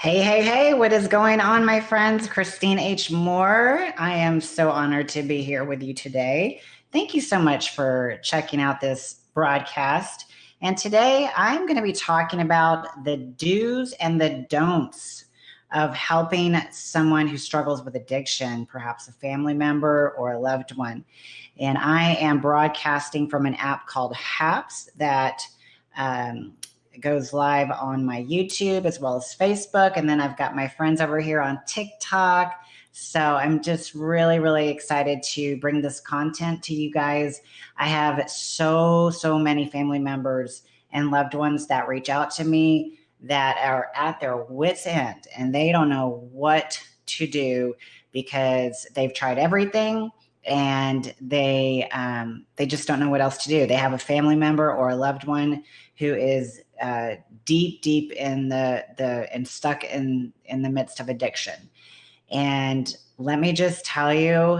Hey, hey, hey, what is going on, my friends? Christine H. Moore. I am so honored to be here with you today. Thank you so much for checking out this broadcast. And today I'm going to be talking about the do's and the don'ts of helping someone who struggles with addiction, perhaps a family member or a loved one. And I am broadcasting from an app called HAPS that it goes live on my YouTube as well as Facebook. And then I've got my friends over here on TikTok. So I'm just really, really excited to bring this content to you guys. I have so many family members and loved ones that reach out to me that are at their wits' end and they don't know what to do because they've tried everything and they just don't know what else to do. They have a family member or a loved one who is deep in the and stuck in the midst of addiction. And let me just tell you,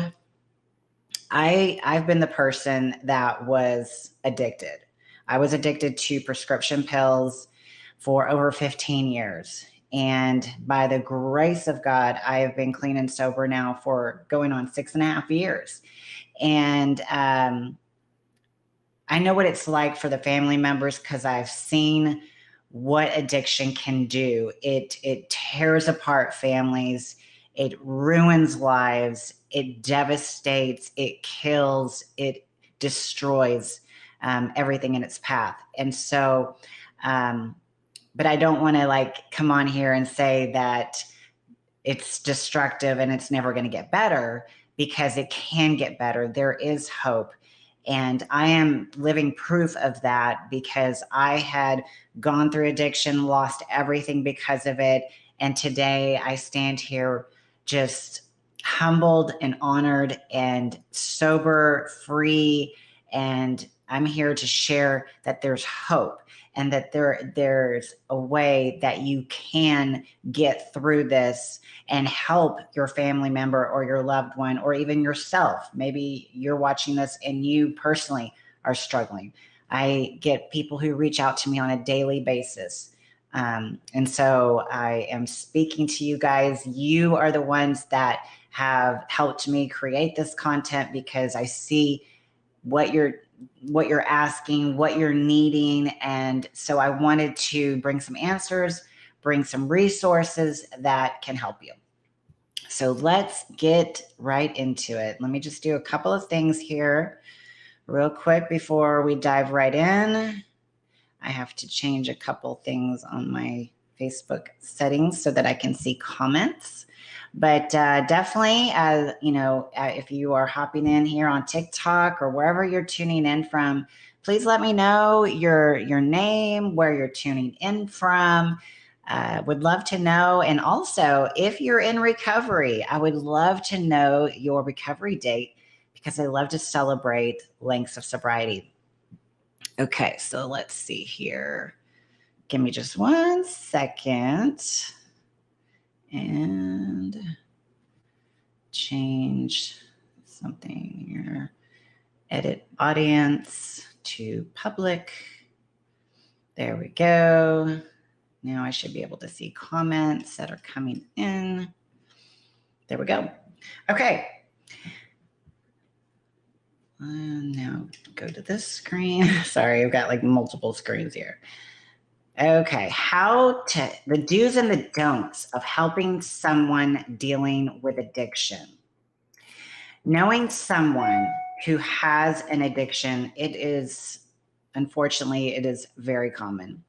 I've been the person that was addicted. I was addicted to prescription pills for over 15 years. And by the grace of God, I have been clean and sober now for going on 6.5 years. And I know what it's like for the family members because I've seen what addiction can do. It tears apart families, it ruins lives, it devastates, it kills, it destroys everything in its path. And so, but I don't want to like come on here and say that it's destructive and it's never going to get better, because it can get better. There is hope. And I am living proof of that because I had gone through addiction, lost everything because of it. And today I stand here just humbled and honored and sober, free. And I'm here to share that there's hope and that there's a way that you can get through this and help your family member or your loved one or even yourself. Maybe you're watching this and you personally are struggling. I get people who reach out to me on a daily basis. And so I am speaking to you guys. You are the ones that have helped me create this content because I see what you're asking, what you're needing. And so I wanted to bring some answers, bring some resources that can help you. So let's get right into it. Let me just do a couple of things here real quick before we dive right in. I have to change a couple things on my Facebook settings so that I can see comments. But definitely, if you are hopping in here on TikTok or wherever you're tuning in from, please let me know your name, where you're tuning in from. Would love to know. And also, if you're in recovery, I would love to know your recovery date because I love to celebrate lengths of sobriety. Okay, so let's see here. Give me just 1 second and change something here. Edit audience to public. There we go. Now I should be able to see comments that are coming in. There we go. Okay. Now go to this screen. Sorry, I've got like multiple screens here. Okay, the do's and the don'ts of helping someone dealing with addiction. Knowing someone who has an addiction, unfortunately, it is very common.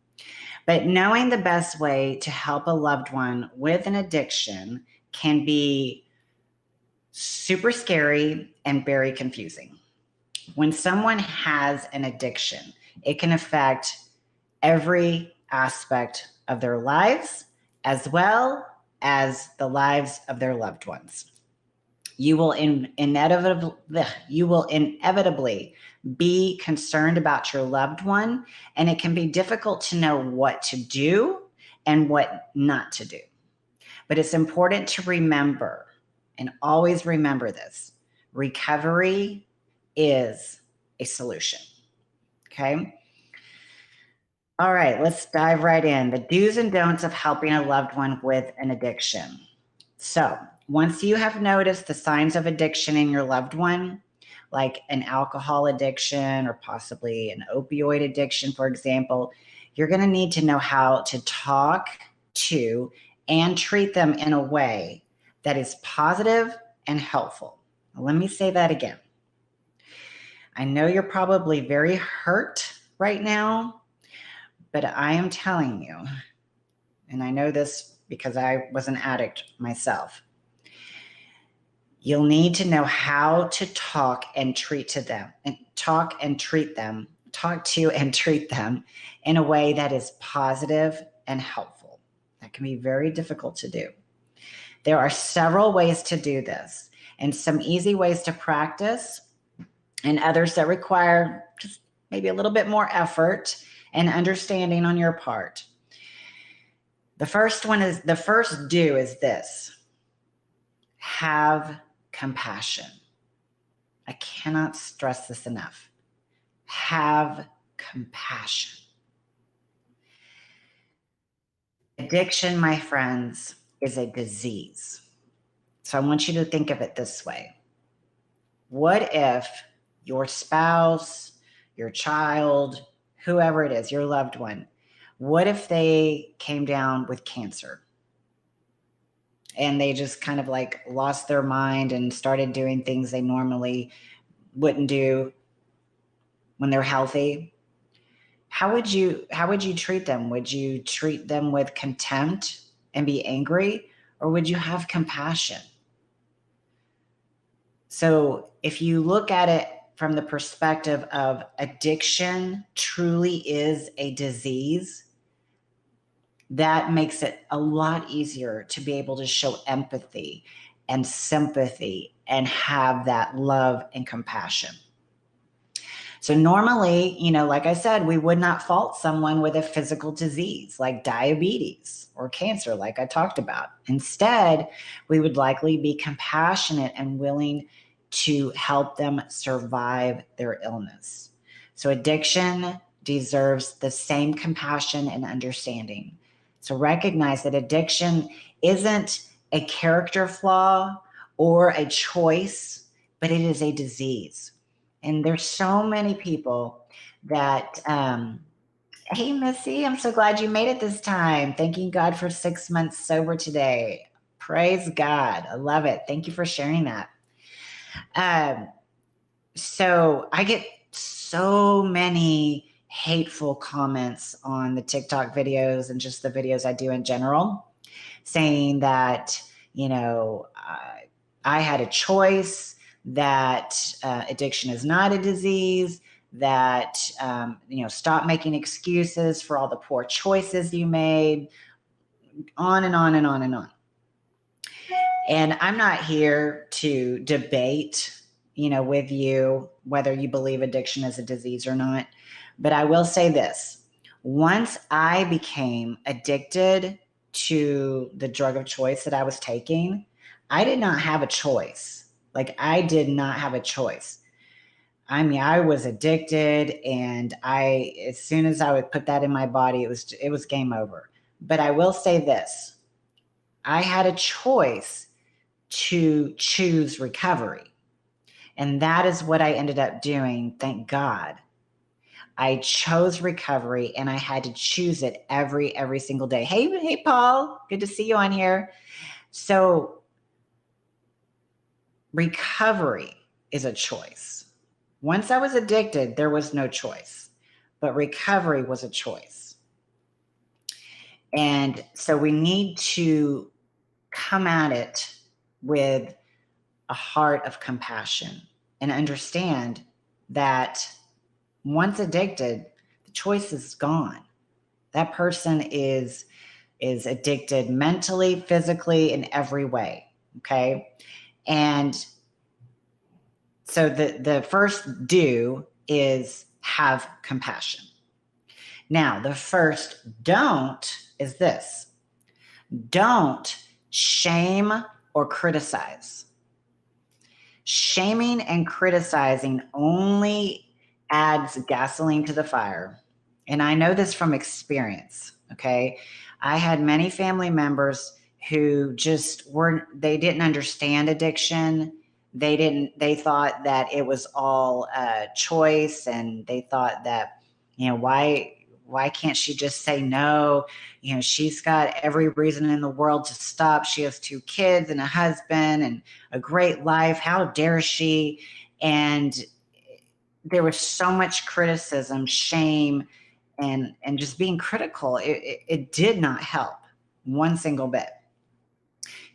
But knowing the best way to help a loved one with an addiction can be super scary and very confusing. When someone has an addiction, it can affect every aspect of their lives as well as the lives of their loved ones. You will inevitably be concerned about your loved one, and it can be difficult to know what to do and what not to do. But it's important to remember, and always remember this: recovery is a solution. Okay? All right, let's dive right in. The do's and don'ts of helping a loved one with an addiction. So, once you have noticed the signs of addiction in your loved one, like an alcohol addiction or possibly an opioid addiction, for example, you're going to need to know how to talk to and treat them in a way that is positive and helpful. Let me say that again. I know you're probably very hurt right now, but I am telling you, and I know this because I was an addict myself, you'll need to know how to talk to and treat them in a way that is positive and helpful. That can be very difficult to do. There are several ways to do this, and some easy ways to practice, and others that require just maybe a little bit more effort and understanding on your part. The first do is this: have compassion. I cannot stress this enough. Have compassion. Addiction, my friends, is a disease. So I want you to think of it this way. What if your spouse, your child, whoever it is, your loved one, what if they came down with cancer and they just kind of like lost their mind and started doing things they normally wouldn't do when they're healthy? How would you treat them? Would you treat them with contempt and be angry, or would you have compassion? So if you look at it from the perspective of addiction truly is a disease, that makes it a lot easier to be able to show empathy and sympathy and have that love and compassion. So normally, like I said, we would not fault someone with a physical disease like diabetes or cancer, like I talked about. Instead, we would likely be compassionate and willing to help them survive their illness. So addiction deserves the same compassion and understanding. So recognize that addiction isn't a character flaw or a choice, but it is a disease. And there's so many people that, hey, Missy, I'm so glad you made it this time. Thanking God for 6 months sober today. Praise God. I love it. Thank you for sharing that. So I get so many hateful comments on the TikTok videos and just the videos I do in general, saying that, I had a choice, that addiction is not a disease, that, stop making excuses for all the poor choices you made, on and on and on and on. And I'm not here to debate, with you whether you believe addiction is a disease or not. But I will say this: once I became addicted to the drug of choice that I was taking, I did not have a choice. Like, I did not have a choice. I mean, I was addicted, and as soon as I would put that in my body, it was game over. But I will say this: I had a choice to choose recovery. And that is what I ended up doing. Thank God. I chose recovery, and I had to choose it every single day. Hey, Paul, good to see you on here. So recovery is a choice. Once I was addicted, there was no choice, but recovery was a choice. And so we need to come at it with a heart of compassion and understand that once addicted, the choice is gone. That person is addicted mentally, physically, in every way. Okay. And so the first do is have compassion. Now, the first don't is this: don't shame or criticize. Shaming and criticizing only adds gasoline to the fire And I know this from experience, okay? I had many family members who just they didn't understand addiction. They thought that it was all choice, and they thought that, why can't she just say no? She's got every reason in the world to stop. She has 2 kids and a husband and a great life. How dare she? And there was so much criticism, shame, and just being critical. It did not help one single bit.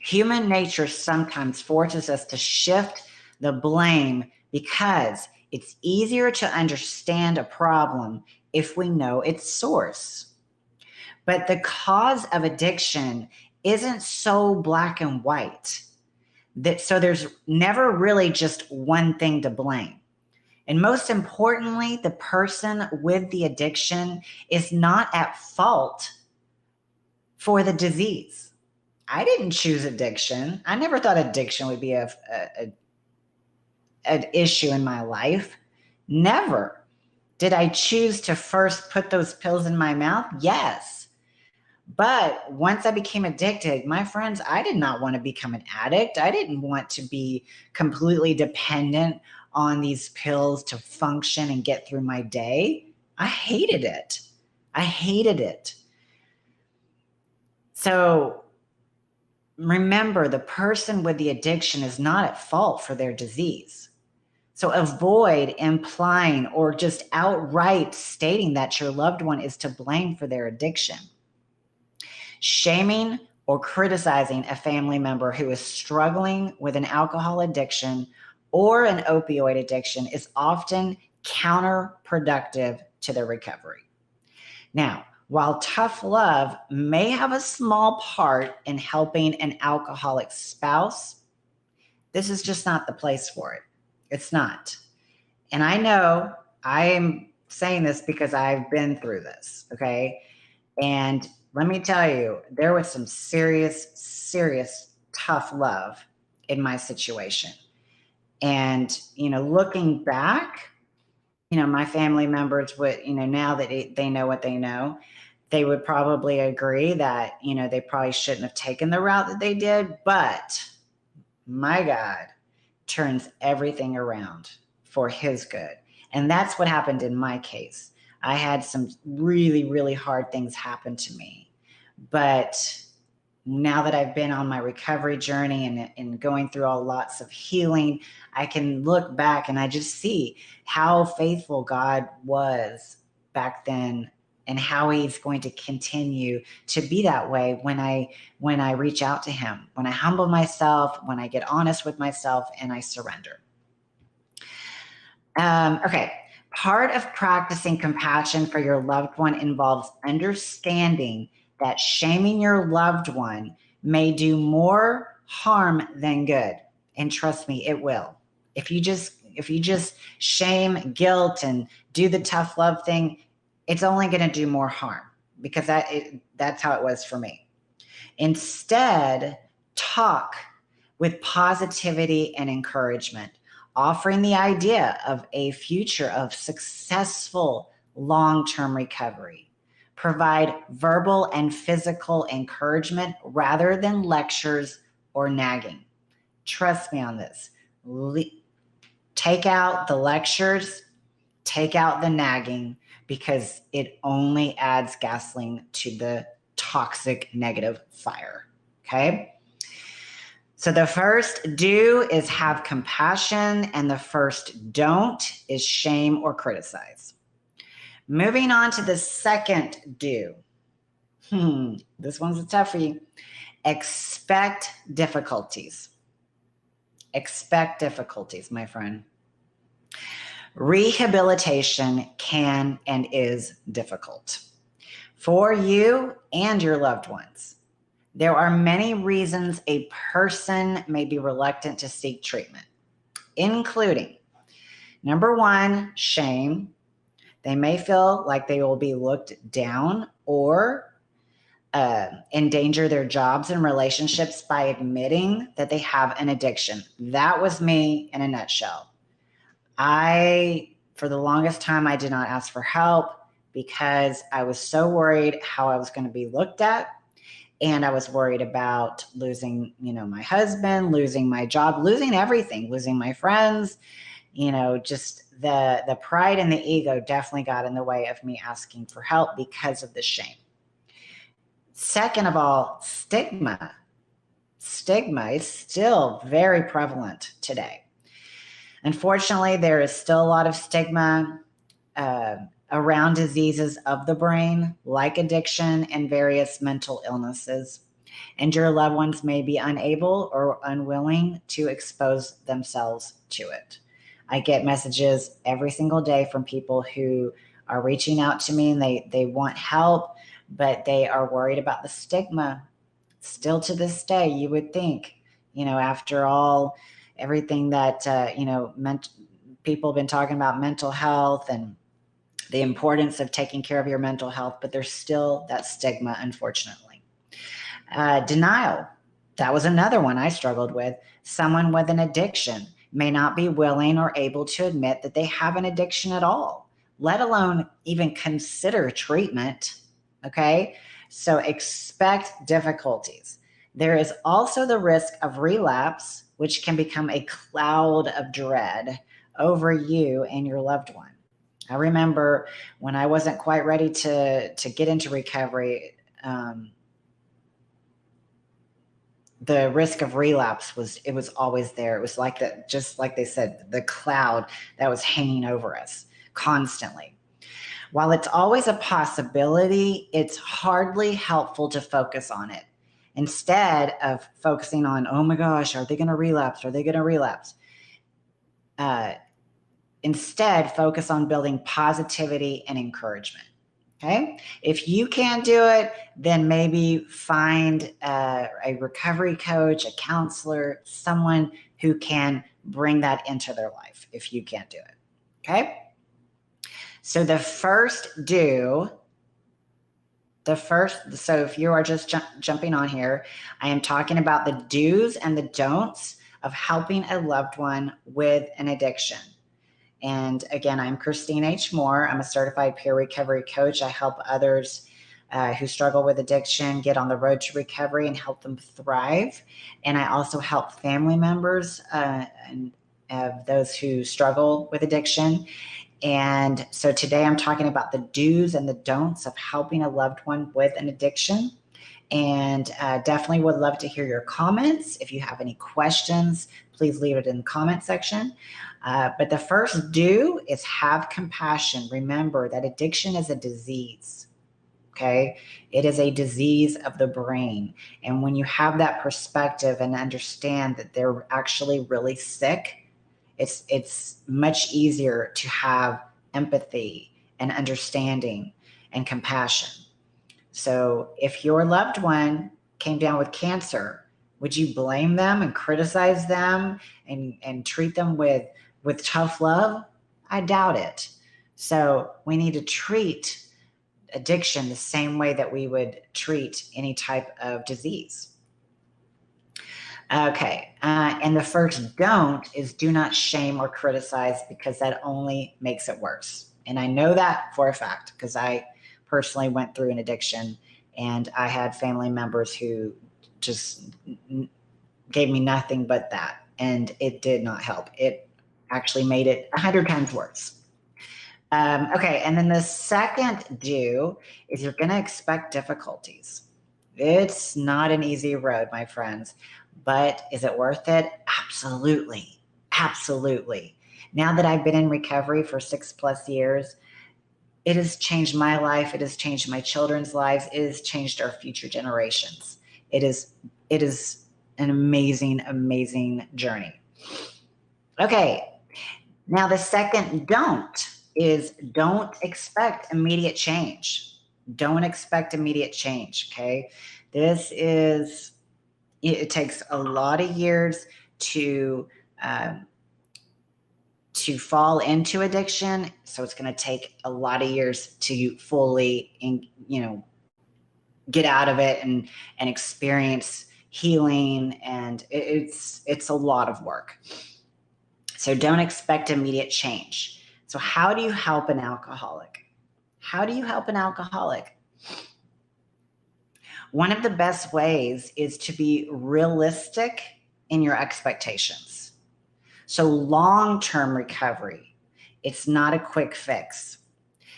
Human nature sometimes forces us to shift the blame because it's easier to understand a problem if we know its source. But the cause of addiction isn't so black and white. So there's never really just one thing to blame. And most importantly, the person with the addiction is not at fault for the disease. I didn't choose addiction. I never thought addiction would be an issue in my life. Never. Did I choose to first put those pills in my mouth? Yes. But once I became addicted, my friends, I did not want to become an addict. I didn't want to be completely dependent on these pills to function and get through my day. I hated it. I hated it. So remember, the person with the addiction is not at fault for their disease. So avoid implying or just outright stating that your loved one is to blame for their addiction. Shaming or criticizing a family member who is struggling with an alcohol addiction or an opioid addiction is often counterproductive to their recovery. Now, while tough love may have a small part in helping an alcoholic spouse, this is just not the place for it. It's not. And I know I am saying this because I've been through this, okay? And let me tell you, there was some serious tough love in my situation. And, looking back, my family members would, now that they know what they know, they would probably agree that, they probably shouldn't have taken the route that they did. But my God turns everything around for his good. And that's what happened in my case. I had some really, really hard things happen to me. But now that I've been on my recovery journey and going through lots of healing, I can look back and I just see how faithful God was back then and how he's going to continue to be that way when I reach out to him, when I humble myself, when I get honest with myself and I surrender. Okay. Part of practicing compassion for your loved one involves understanding that shaming your loved one may do more harm than good. And trust me, it will. If you just shame, guilt, and do the tough love thing, it's only going to do more harm, because that's how it was for me. Instead, talk with positivity and encouragement, offering the idea of a future of successful long-term recovery. Provide verbal and physical encouragement rather than lectures or nagging. Trust me on this. Take out the lectures, take out the nagging, because it only adds gasoline to the toxic negative fire. Okay? So the first do is have compassion, and the first don't is shame or criticize. Moving on to the second do. This one's a toughie. Expect difficulties. Expect difficulties, my friend. Rehabilitation can and is difficult for you and your loved ones. There are many reasons a person may be reluctant to seek treatment, including, number one, shame. They may feel like they will be looked down or endanger their jobs and relationships by admitting that they have an addiction. That was me in a nutshell. For the longest time, I did not ask for help because I was so worried how I was going to be looked at. And I was worried about losing, my husband, losing my job, losing everything, losing my friends, just the pride and the ego definitely got in the way of me asking for help because of the shame. Second of all, stigma. Stigma is still very prevalent today. Unfortunately, there is still a lot of stigma around diseases of the brain, like addiction and various mental illnesses. And your loved ones may be unable or unwilling to expose themselves to it. I get messages every single day from people who are reaching out to me and they want help, but they are worried about the stigma. Still to this day, you would think, after everything that, people have been talking about mental health and the importance of taking care of your mental health, but there's still that stigma, unfortunately. Denial. That was another one I struggled with. Someone with an addiction may not be willing or able to admit that they have an addiction at all, let alone even consider treatment. Okay. So expect difficulties. There is also the risk of relapse, which can become a cloud of dread over you and your loved one. I remember when I wasn't quite ready to get into recovery, the risk of relapse was always there. It was like that, just like they said, the cloud that was hanging over us constantly. While it's always a possibility, it's hardly helpful to focus on it. Instead of focusing on, oh my gosh, are they going to relapse? Are they going to relapse? Instead, focus on building positivity and encouragement. Okay. If you can't do it, then maybe find a recovery coach, a counselor, someone who can bring that into their life if you can't do it. Okay. So so if you are just jumping on here, I am talking about the do's and the don'ts of helping a loved one with an addiction. And again, I'm Christine H. Moore. I'm a certified peer recovery coach. I help others who struggle with addiction get on the road to recovery and help them thrive. And I also help family members and those who struggle with addiction. And so today I'm talking about the do's and the don'ts of helping a loved one with an addiction. And definitely would love to hear your comments. If you have any questions, please leave it in the comment section. But the first do is have compassion. Remember that addiction is a disease. Okay. It is a disease of the brain. And when you have that perspective and understand that they're actually really sick, it's much easier to have empathy and understanding and compassion. So if your loved one came down with cancer, would you blame them and criticize them and treat them with tough love? I doubt it. So we need to treat addiction the same way that we would treat any type of disease. Okay. And the first don't is do not shame or criticize, because that only makes it worse. And I know that for a fact because I personally went through an addiction and I had family members who just gave me nothing but that. And it did not help. It actually made it 100 times worse. Okay. And then the second do is you're going to expect difficulties. It's not an easy road, my friends. But is it worth it? Absolutely. Absolutely. Now that I've been in recovery for 6+ years, it has changed my life. It has changed my children's lives. It has changed our future generations. It is an amazing, amazing journey. Okay. Now the second don't is don't expect immediate change. Don't expect immediate change. Okay. It takes a lot of years to fall into addiction. So it's going to take a lot of years to fully, get out of it and experience healing. And it's a lot of work. So don't expect immediate change. So how do you help an alcoholic? How do you help an alcoholic? One of the best ways is to be realistic in your expectations. So long-term recovery, it's not a quick fix.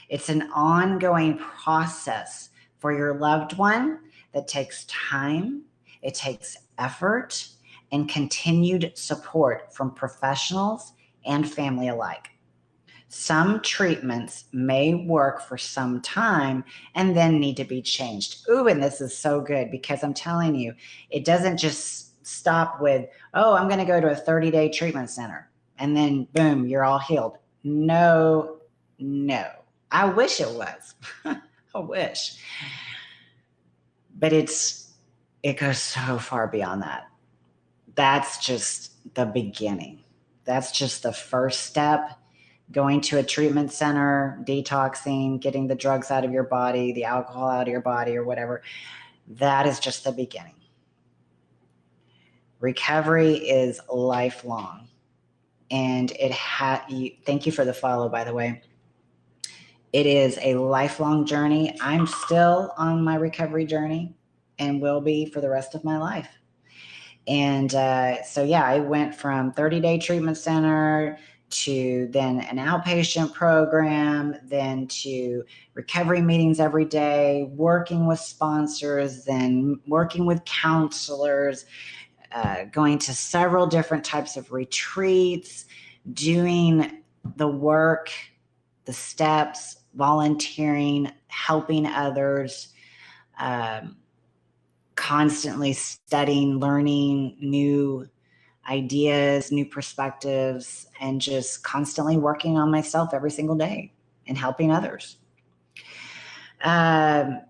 It's an ongoing process for your loved one that takes time, it takes effort, and continued support from professionals and family alike. Some treatments may work for some time and then need to be changed. Ooh, and this is so good because I'm telling you, it doesn't just stop with, oh, I'm going to go to a 30-day treatment center and then boom, you're all healed. No. I wish it was. I wish. But it goes so far beyond that. That's just the beginning. That's just the first step. Going to a treatment center, detoxing, getting the drugs out of your body, the alcohol out of your body or whatever. That is just the beginning. Recovery is lifelong. And thank you for the follow, by the way. It is a lifelong journey. I'm still on my recovery journey and will be for the rest of my life. And so, yeah, I went from 30-day treatment center to then an outpatient program, then to recovery meetings every day, working with sponsors, then working with counselors, going to several different types of retreats, doing the work, the steps, volunteering, helping others, constantly studying, learning new ideas, new perspectives, and just constantly working on myself every single day and helping others. And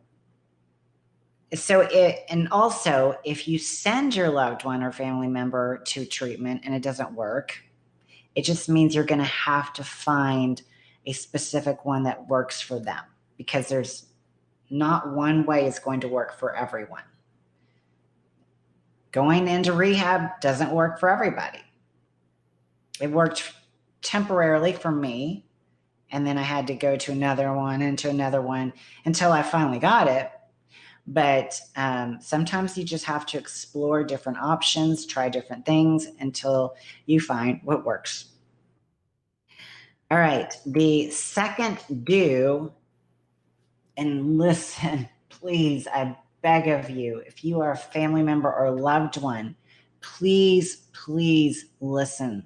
also, if you send your loved one or family member to treatment and it doesn't work, it just means you're going to have to find a specific one that works for them, because there's not one way is going to work for everyone. Going into rehab doesn't work for everybody. It worked temporarily for me, and then I had to go to another one and to another one until I finally got it. But sometimes you just have to explore different options, try different things until you find what works. All right, the second do, and listen, please, I beg of you, if you are a family member or loved one, please listen.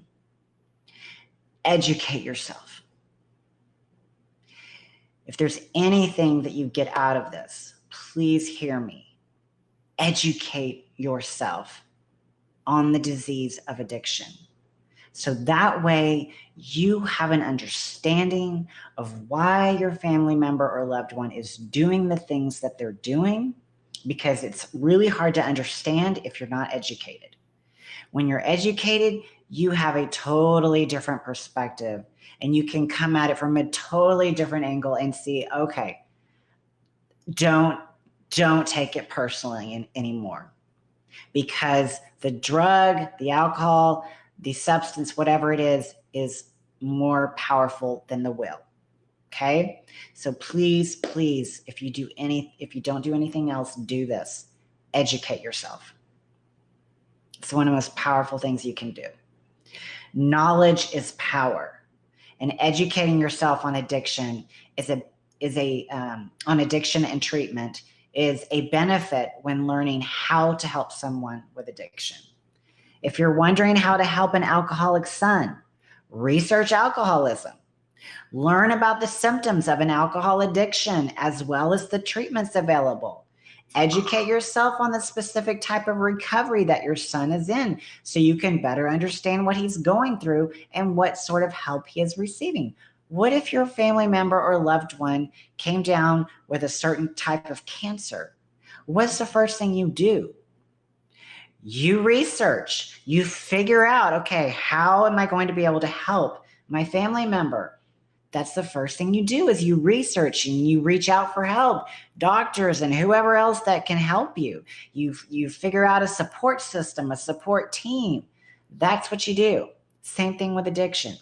Educate yourself. If there's anything that you get out of this, please hear me. Educate yourself on the disease of addiction. So that way you have an understanding of why your family member or loved one is doing the things that they're doing, because it's really hard to understand if you're not educated. When you're educated, you have a totally different perspective and you can come at it from a totally different angle and see, okay, don't take it personally anymore, because the drug, the alcohol, the substance, whatever it is more powerful than the will. Okay? So please, if you don't do anything else, do this. Educate yourself. It's one of the most powerful things you can do. Knowledge is power, and educating yourself on addiction on addiction and treatment is a benefit when learning how to help someone with addiction. If you're wondering how to help an alcoholic son, research alcoholism. Learn about the symptoms of an alcohol addiction as well as the treatments available. Educate yourself on the specific type of recovery that your son is in so you can better understand what he's going through and what sort of help he is receiving. What if your family member or loved one came down with a certain type of cancer? What's the first thing you do? You research, you figure out, okay, how am I going to be able to help my family member? That's the first thing you do, is you research and you reach out for help, doctors and whoever else that can help you. You figure out a support system, a support team. That's what you do. Same thing with addiction.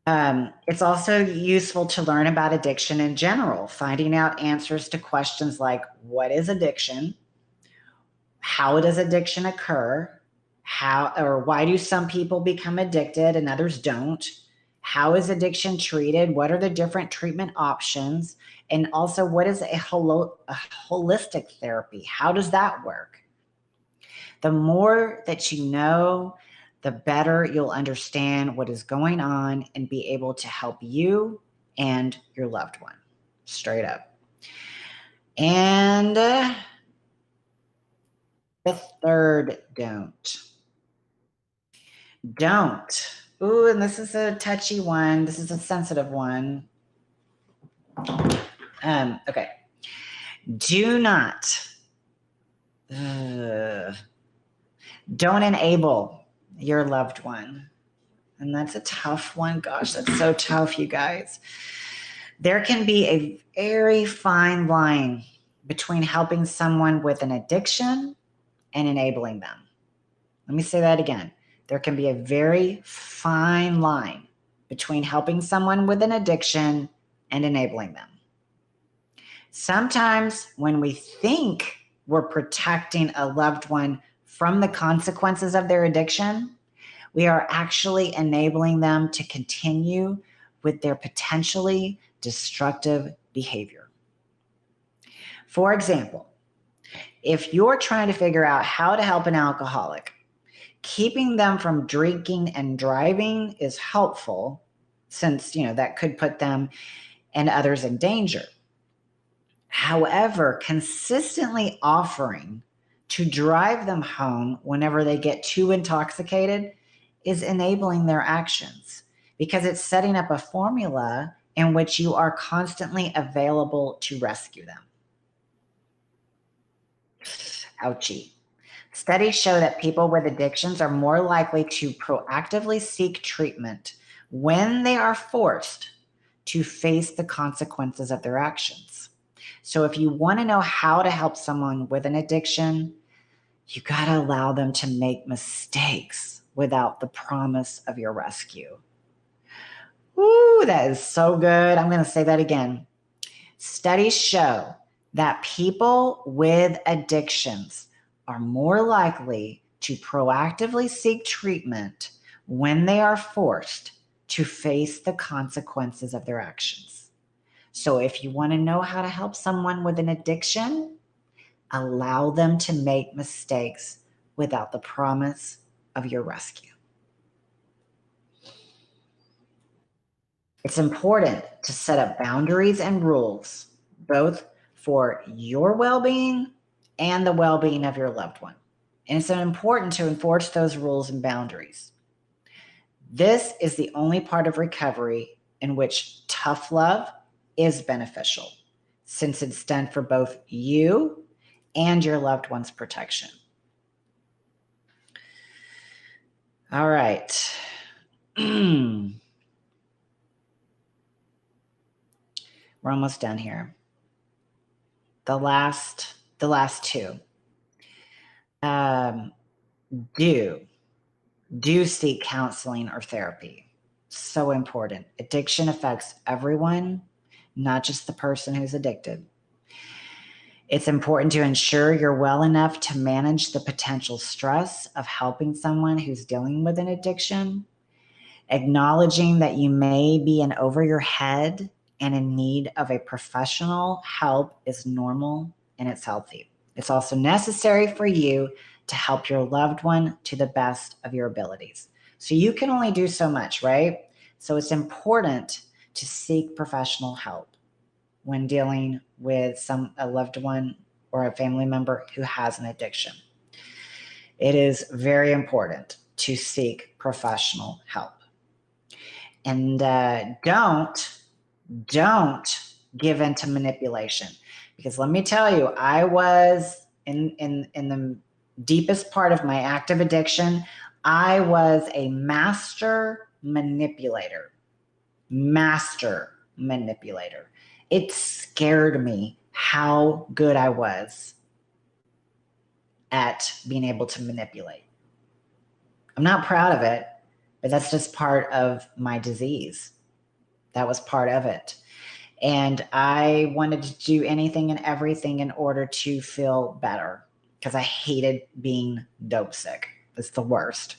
It's also useful to learn about addiction in general, finding out answers to questions like what is addiction? How does addiction occur? How or why do some people become addicted and others don't? How is addiction treated? What are the different treatment options? And also, what is a holistic therapy? How does that work? The more that you know, the better you'll understand what is going on and be able to help you and your loved one. Straight up. And the third don't. Don't. Ooh, and this is a touchy one. This is a sensitive one. Okay. Do not. Don't enable your loved one. And that's a tough one. Gosh, that's so tough, you guys. There can be a very fine line between helping someone with an addiction and enabling them. Let me say that again. There can be a very fine line between helping someone with an addiction and enabling them. Sometimes when we think we're protecting a loved one from the consequences of their addiction, we are actually enabling them to continue with their potentially destructive behavior. For example, if you're trying to figure out how to help an alcoholic, keeping them from drinking and driving is helpful since, that could put them and others in danger. However, consistently offering to drive them home whenever they get too intoxicated is enabling their actions because it's setting up a formula in which you are constantly available to rescue them. Ouchie. Studies show that people with addictions are more likely to proactively seek treatment when they are forced to face the consequences of their actions. So if you want to know how to help someone with an addiction, you got to allow them to make mistakes without the promise of your rescue. Ooh, that is so good. I'm going to say that again. Studies show that people with addictions are more likely to proactively seek treatment when they are forced to face the consequences of their actions. So if you want to know how to help someone with an addiction, allow them to make mistakes without the promise of your rescue. It's important to set up boundaries and rules, both for your well-being and the well-being of your loved one. And it's important to enforce those rules and boundaries. This is the only part of recovery in which tough love is beneficial, since it's done for both you and your loved one's protection. All right. We're almost done here. The last two. Do seek counseling or therapy. So important. Addiction affects everyone, not just the person who's addicted. It's important to ensure you're well enough to manage the potential stress of helping someone who's dealing with an addiction. Acknowledging that you may be in over your head and in need of a professional help is normal and it's healthy. It's also necessary for you to help your loved one to the best of your abilities. So you can only do so much, right? So it's important to seek professional help when dealing with a loved one or a family member who has an addiction. It is very important to seek professional help. And don't give in to manipulation, because let me tell you, I was in the deepest part of my active addiction. I was a master manipulator. It scared me how good I was at being able to manipulate. I'm not proud of it, but that's just part of my disease. That was part of it. And I wanted to do anything and everything in order to feel better because I hated being dope sick. It's the worst.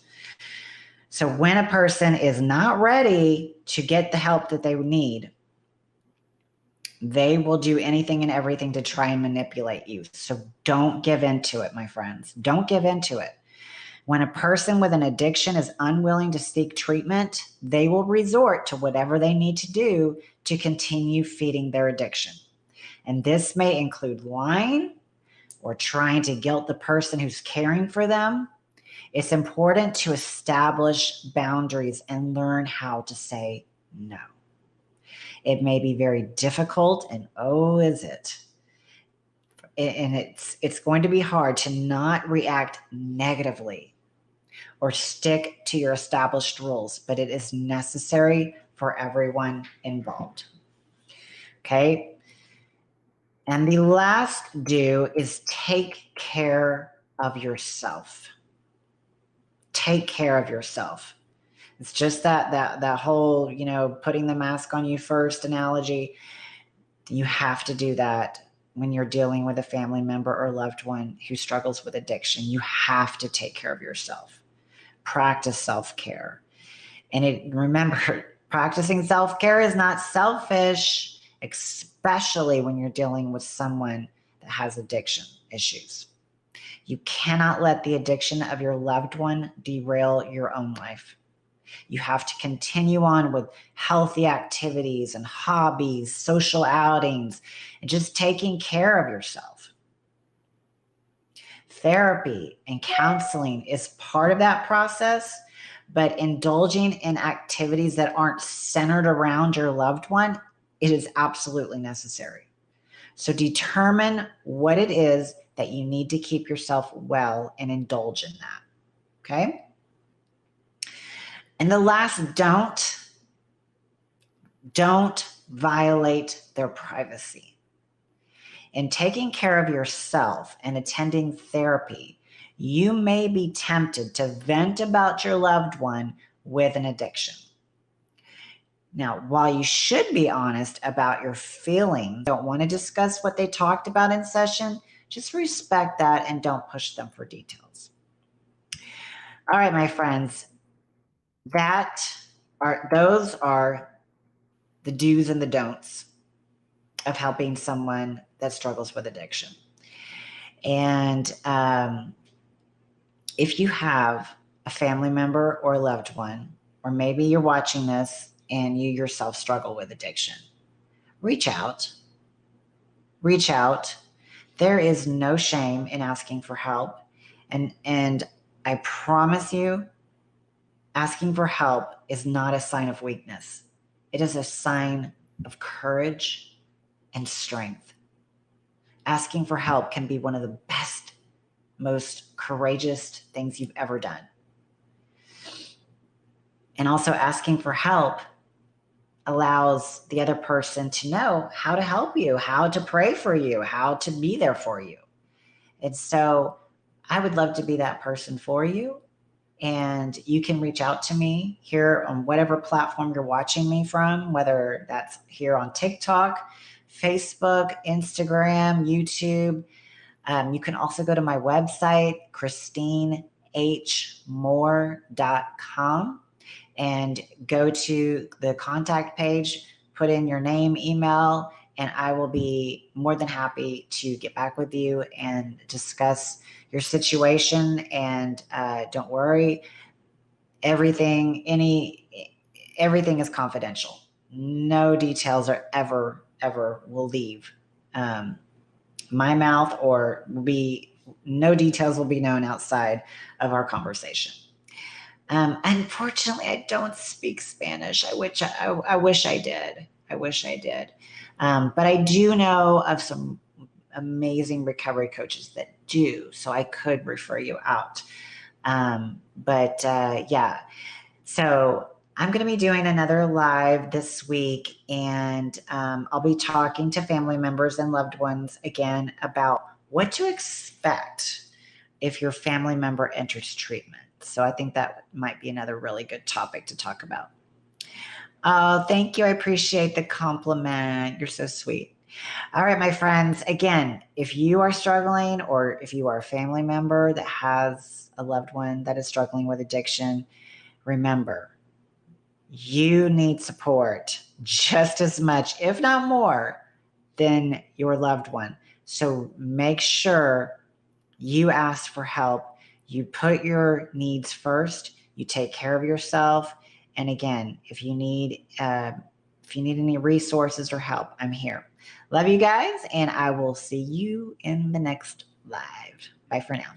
So when a person is not ready to get the help that they need, they will do anything and everything to try and manipulate you. So don't give into it, my friends. Don't give into it. When a person with an addiction is unwilling to seek treatment, they will resort to whatever they need to do to continue feeding their addiction. And this may include lying or trying to guilt the person who's caring for them. It's important to establish boundaries and learn how to say no. It may be very difficult, and oh, is it? And it's going to be hard to not react negatively or stick to your established rules, but it is necessary for everyone involved. Okay? And the last do is take care of yourself. Take care of yourself. It's just that whole, putting the mask on you first analogy. You have to do that when you're dealing with a family member or loved one who struggles with addiction. You have to take care of yourself. Practice self-care. And remember, practicing self-care is not selfish, especially when you're dealing with someone that has addiction issues. You cannot let the addiction of your loved one derail your own life. You have to continue on with healthy activities and hobbies, social outings, and just taking care of yourself. Therapy and counseling is part of that process, but indulging in activities that aren't centered around your loved one, it is absolutely necessary. So determine what it is that you need to keep yourself well and indulge in that. Okay? And the last don't violate their privacy. In taking care of yourself and attending therapy, you may be tempted to vent about your loved one with an addiction. Now, while you should be honest about your feelings, don't want to discuss what they talked about in session, just respect that and don't push them for details. All right, my friends, those are the do's and the don'ts of helping someone that struggles with addiction. And if you have a family member or loved one, or maybe you're watching this and you yourself struggle with addiction, reach out. Reach out. There is no shame in asking for help. And I promise you, asking for help is not a sign of weakness. It is a sign of courage and strength. Asking for help can be one of the best, most courageous things you've ever done. And also asking for help allows the other person to know how to help you, how to pray for you, how to be there for you. And so I would love to be that person for you. And you can reach out to me here on whatever platform you're watching me from, whether that's here on TikTok, Facebook, Instagram, YouTube. You can also go to my website, christinehmoore.com, and go to the contact page, put in your name, email, and I will be more than happy to get back with you and discuss your situation. And don't worry, everything is confidential. No details are ever will leave my mouth, or no details will be known outside of our conversation. Unfortunately, I don't speak Spanish. I wish I did. But I do know of some amazing recovery coaches that do, so I could refer you out. Yeah. So I'm going to be doing another live this week, and I'll be talking to family members and loved ones again about what to expect if your family member enters treatment. So I think that might be another really good topic to talk about. Oh, thank you. I appreciate the compliment. You're so sweet. All right, my friends. Again, if you are struggling or if you are a family member that has a loved one that is struggling with addiction, remember, you need support just as much, if not more, than your loved one. So make sure you ask for help. You put your needs first. You take care of yourself. And again, if you need any resources or help, I'm here. Love you guys, and I will see you in the next live. Bye for now.